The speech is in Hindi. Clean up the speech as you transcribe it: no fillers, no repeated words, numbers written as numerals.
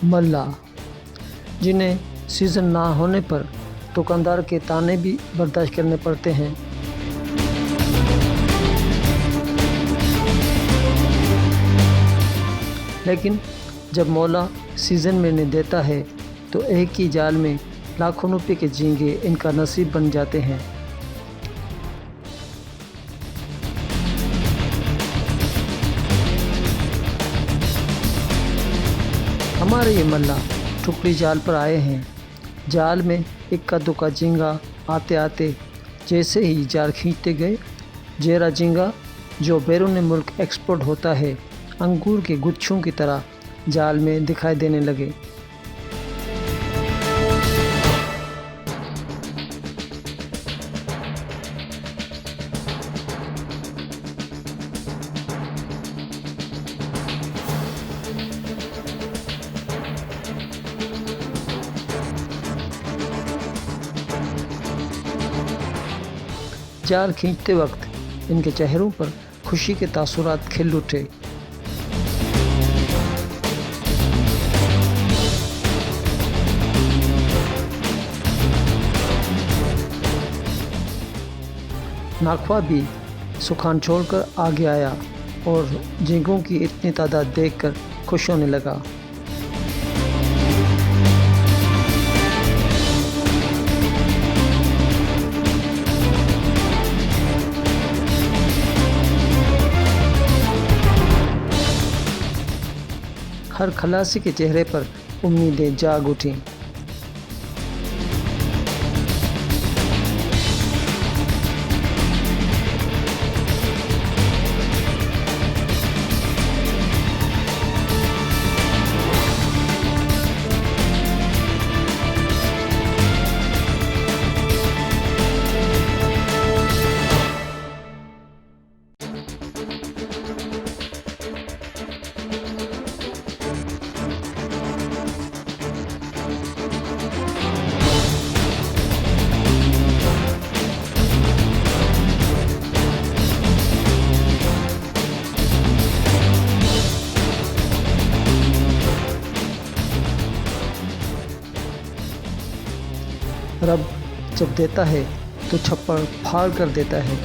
मल्लाह, जिन्हें सीज़न ना होने पर दुकानदार के ताने भी बर्दाश्त करने पड़ते हैं। लेकिन जब मौला सीज़न में नहीं देता है तो एक ही जाल में लाखों रुपये के झींगे इनका नसीब बन जाते हैं। हमारे ये मल्लाह टुकड़ी जाल पर आए हैं। जाल में इक्का दुक्का झींगा आते आते जैसे ही जाल खींचते गए, जेरा झींगा जो बैरून मुल्क एक्सपोर्ट होता है, अंगूर के गुच्छों की तरह जाल में दिखाई देने लगे। जाल खींचते वक्त इनके चेहरों पर खुशी के तासुरात खिल उठे। नाखवा भी सुखान छोड़कर आगे आया और झींगों की इतनी तादाद देखकर खुश होने लगा। हर खलासी के चेहरे पर उम्मीदें जाग उठीं। रब जब देता है तो छप्पर फाड़ कर देता है।